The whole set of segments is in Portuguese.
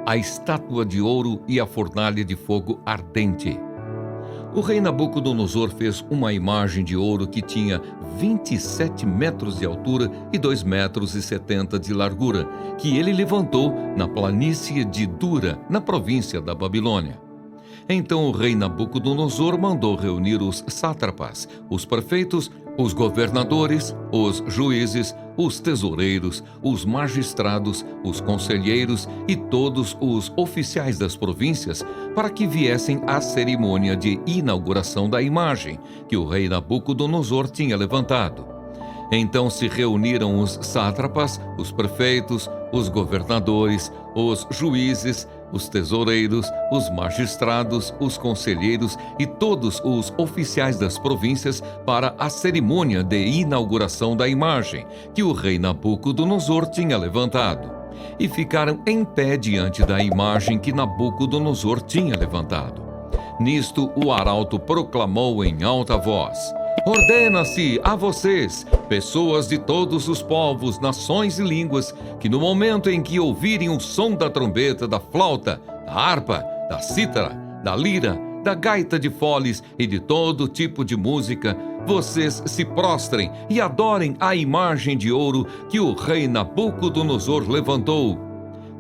a estátua de ouro e a fornalha de fogo ardente. O rei Nabucodonosor fez uma imagem de ouro que tinha 27 metros de altura e 2,70 metros de largura, que ele levantou na planície de Dura, na província da Babilônia. Então o rei Nabucodonosor mandou reunir os sátrapas, os prefeitos, os governadores, os juízes, os tesoureiros, os magistrados, os conselheiros e todos os oficiais das províncias para que viessem à cerimônia de inauguração da imagem que o rei Nabucodonosor tinha levantado. Então se reuniram os sátrapas, os prefeitos, os governadores, os juízes, os tesoureiros, os magistrados, os conselheiros e todos os oficiais das províncias para a cerimônia de inauguração da imagem que o rei Nabucodonosor tinha levantado. E ficaram em pé diante da imagem que Nabucodonosor tinha levantado. Nisto o arauto proclamou em alta voz: ordena-se a vocês, pessoas de todos os povos, nações e línguas, que no momento em que ouvirem o som da trombeta, da flauta, da harpa, da cítara, da lira, da gaita de foles e de todo tipo de música, vocês se prostrem e adorem a imagem de ouro que o rei Nabucodonosor levantou.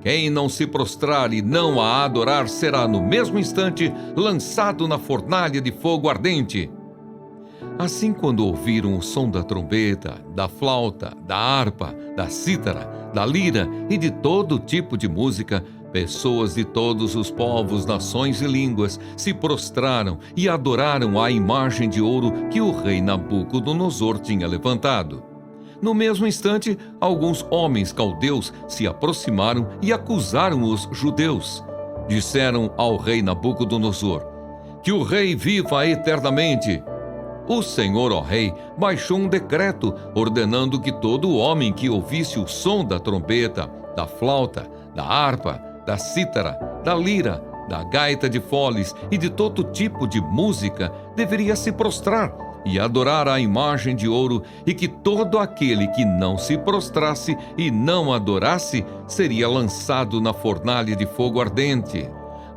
Quem não se prostrar e não a adorar será no mesmo instante lançado na fornalha de fogo ardente. Assim, quando ouviram o som da trombeta, da flauta, da harpa, da cítara, da lira e de todo tipo de música, pessoas de todos os povos, nações e línguas se prostraram e adoraram a imagem de ouro que o rei Nabucodonosor tinha levantado. No mesmo instante, alguns homens caldeus se aproximaram e acusaram os judeus. Disseram ao rei Nabucodonosor: que o rei viva eternamente. O Senhor, ó rei, baixou um decreto ordenando que todo homem que ouvisse o som da trombeta, da flauta, da harpa, da cítara, da lira, da gaita de foles e de todo tipo de música deveria se prostrar e adorar a imagem de ouro, e que todo aquele que não se prostrasse e não adorasse seria lançado na fornalha de fogo ardente.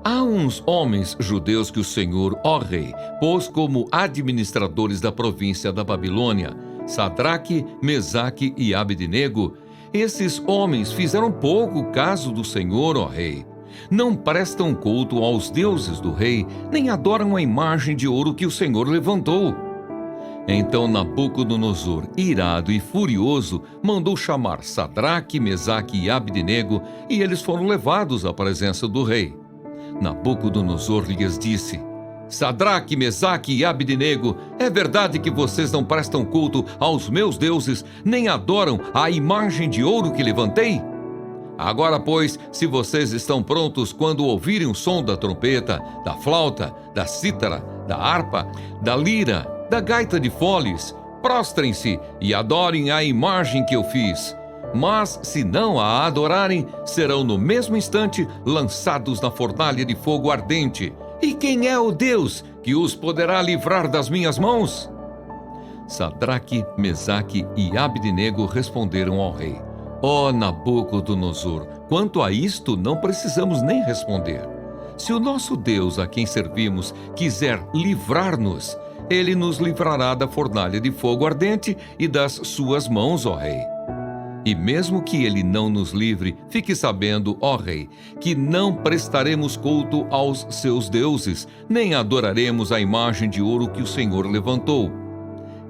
Há uns homens judeus que o Senhor, ó rei, pôs como administradores da província da Babilônia, Sadraque, Mesaque e Abednego. Esses homens fizeram pouco caso do Senhor, ó rei. Não prestam culto aos deuses do rei, nem adoram a imagem de ouro que o Senhor levantou. Então Nabucodonosor, irado e furioso, mandou chamar Sadraque, Mesaque e Abednego, e eles foram levados à presença do rei. Nabucodonosor lhes disse: Sadraque, Mesaque e Abednego, é verdade que vocês não prestam culto aos meus deuses, nem adoram a imagem de ouro que levantei? Agora, pois, se vocês estão prontos quando ouvirem o som da trompeta, da flauta, da cítara, da harpa, da lira, da gaita de foles, prostrem-se e adorem a imagem que eu fiz. Mas, se não a adorarem, serão no mesmo instante lançados na fornalha de fogo ardente. E quem é o Deus que os poderá livrar das minhas mãos? Sadraque, Mesaque e Abednego responderam ao rei: Ó Nabucodonosor, quanto a isto não precisamos nem responder. Se o nosso Deus, a quem servimos, quiser livrar-nos, ele nos livrará da fornalha de fogo ardente e das suas mãos, ó rei. E mesmo que ele não nos livre, fique sabendo, ó rei, que não prestaremos culto aos seus deuses, nem adoraremos a imagem de ouro que o Senhor levantou.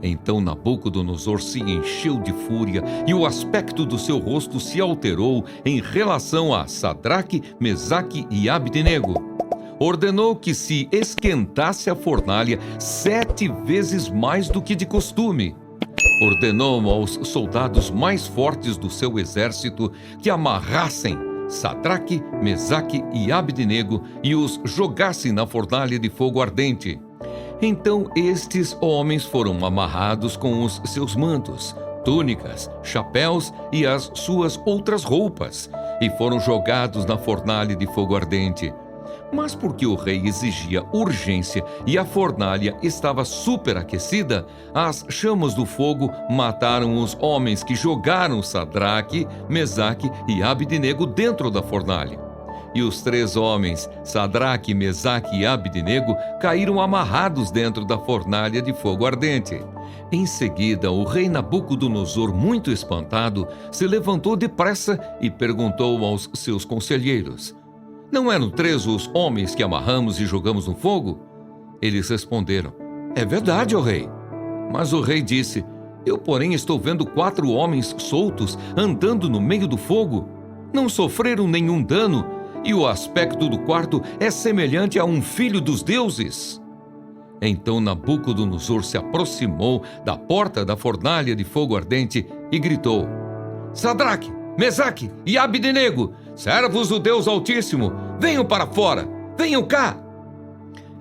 Então Nabucodonosor se encheu de fúria e o aspecto do seu rosto se alterou em relação a Sadraque, Mesaque e Abednego. Ordenou que se esquentasse a fornalha 7 vezes mais do que de costume. Ordenou aos soldados mais fortes do seu exército que amarrassem Sadraque, Mesaque e Abednego e os jogassem na fornalha de fogo ardente. Então estes homens foram amarrados com os seus mantos, túnicas, chapéus e as suas outras roupas, e foram jogados na fornalha de fogo ardente. Mas porque o rei exigia urgência e a fornalha estava superaquecida, as chamas do fogo mataram os homens que jogaram Sadraque, Mesaque e Abednego dentro da fornalha. E os 3 homens, Sadraque, Mesaque e Abdenego, caíram amarrados dentro da fornalha de fogo ardente. Em seguida, o rei Nabucodonosor, muito espantado, se levantou depressa e perguntou aos seus conselheiros: Não eram 3 os homens que amarramos e jogamos no fogo? Eles responderam: É verdade, ó rei. Mas o rei disse: Eu, porém, estou vendo 4 homens soltos andando no meio do fogo. Não sofreram nenhum dano, e o aspecto do quarto é semelhante a um filho dos deuses. Então Nabucodonosor se aproximou da porta da fornalha de fogo ardente e gritou: Sadraque, Mesaque e Abdenego, servos do Deus Altíssimo, venham para fora, venham cá!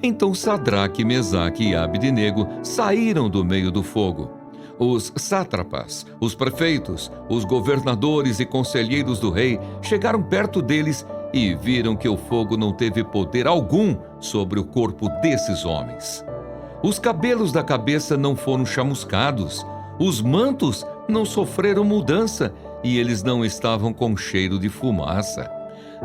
Então Sadraque, Mesaque e Abdenego saíram do meio do fogo. Os sátrapas, os prefeitos, os governadores e conselheiros do rei chegaram perto deles e viram que o fogo não teve poder algum sobre o corpo desses homens. Os cabelos da cabeça não foram chamuscados, os mantos não sofreram mudança e eles não estavam com cheiro de fumaça.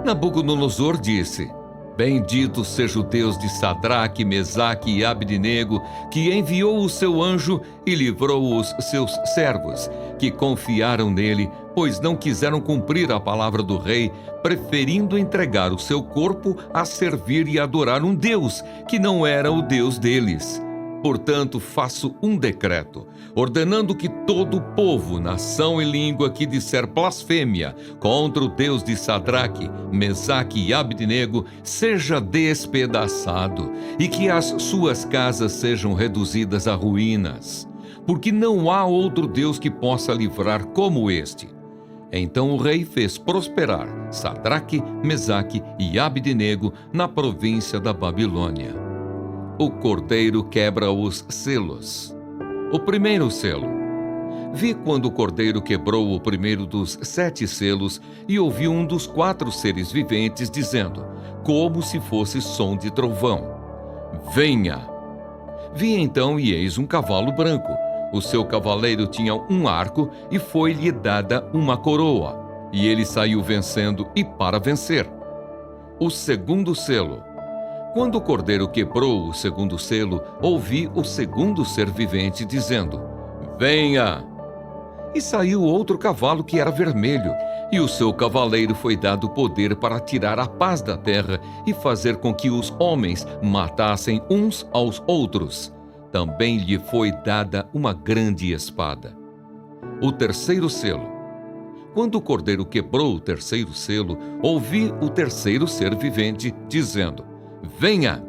Nabucodonosor disse: Bendito seja o Deus de Sadraque, Mesaque e Abdenego, que enviou o seu anjo e livrou os seus servos, que confiaram nele, pois não quiseram cumprir a palavra do rei, preferindo entregar o seu corpo a servir e adorar um Deus que não era o Deus deles. Portanto, faço um decreto, ordenando que todo o povo, nação e língua que disser blasfêmia contra o Deus de Sadraque, Mesaque e Abdenego seja despedaçado e que as suas casas sejam reduzidas a ruínas, porque não há outro Deus que possa livrar como este. Então o rei fez prosperar Sadraque, Mesaque e Abdenego na província da Babilônia. O cordeiro quebra os selos. O primeiro selo. Vi quando o cordeiro quebrou o primeiro dos 7 selos e ouvi um dos 4 seres viventes dizendo, como se fosse som de trovão: Venha! Vi então e eis um cavalo branco. O seu cavaleiro tinha um arco e foi-lhe dada uma coroa. E ele saiu vencendo e para vencer. O segundo selo. Quando o cordeiro quebrou o segundo selo, ouvi o segundo ser vivente dizendo: Venha! E saiu outro cavalo que era vermelho, e o seu cavaleiro foi dado poder para tirar a paz da terra e fazer com que os homens matassem uns aos outros. Também lhe foi dada uma grande espada. O terceiro selo. Quando o cordeiro quebrou o terceiro selo, ouvi o terceiro ser vivente dizendo: Venha!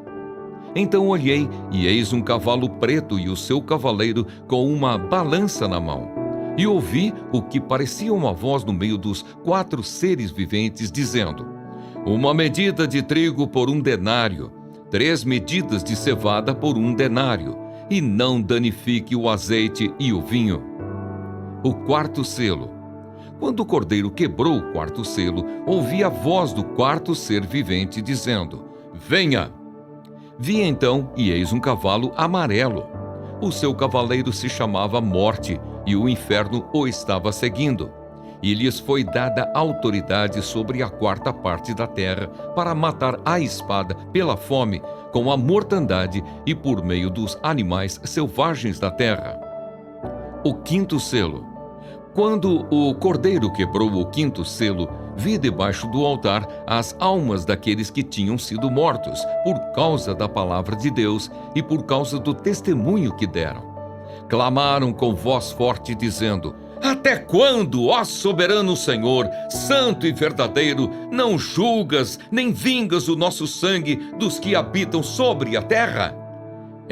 Então olhei, e eis um cavalo preto e o seu cavaleiro com uma balança na mão. E ouvi o que parecia uma voz no meio dos 4 seres viventes, dizendo: Uma medida de trigo por 1 denário, 3 medidas de cevada por 1 denário, e não danifique o azeite e o vinho. O quarto selo. Quando o cordeiro quebrou o quarto selo, ouvi a voz do 4º ser vivente, dizendo: Venha! Vi então, e eis um cavalo amarelo. O seu cavaleiro se chamava Morte, e o inferno o estava seguindo. E lhes foi dada autoridade sobre a 4ª parte da terra, para matar à espada, pela fome, com a mortandade e por meio dos animais selvagens da terra. O quinto selo. Quando o cordeiro quebrou o 5º selo, vi debaixo do altar as almas daqueles que tinham sido mortos por causa da palavra de Deus e por causa do testemunho que deram. Clamaram com voz forte, dizendo: Até quando, ó soberano Senhor, santo e verdadeiro, não julgas nem vingas o nosso sangue dos que habitam sobre a terra?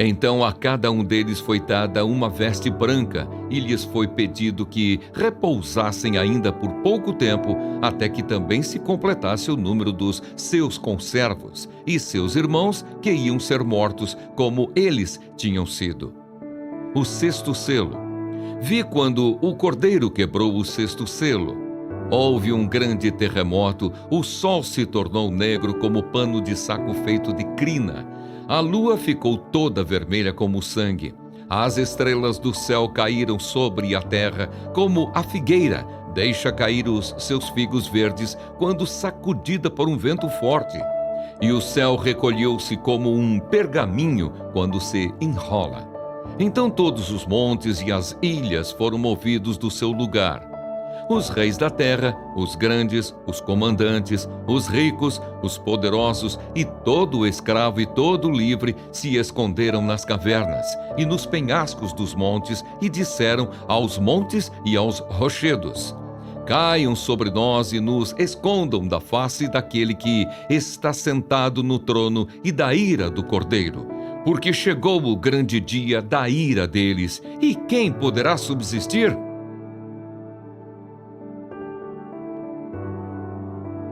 Então a cada um deles foi dada uma veste branca, e lhes foi pedido que repousassem ainda por pouco tempo, até que também se completasse o número dos seus conservos e seus irmãos que iam ser mortos, como eles tinham sido. O sexto selo. Vi quando o cordeiro quebrou o 6º selo. Houve um grande terremoto, o sol se tornou negro como pano de saco feito de crina. A lua ficou toda vermelha como sangue. As estrelas do céu caíram sobre a terra como a figueira, deixa cair os seus figos verdes quando sacudida por um vento forte. E o céu recolheu-se como um pergaminho quando se enrola. Então todos os montes e as ilhas foram movidos do seu lugar. Os reis da terra, os grandes, os comandantes, os ricos, os poderosos e todo o escravo e todo o livre se esconderam nas cavernas e nos penhascos dos montes e disseram aos montes e aos rochedos: caiam sobre nós e nos escondam da face daquele que está sentado no trono e da ira do Cordeiro. Porque chegou o grande dia da ira deles, e quem poderá subsistir?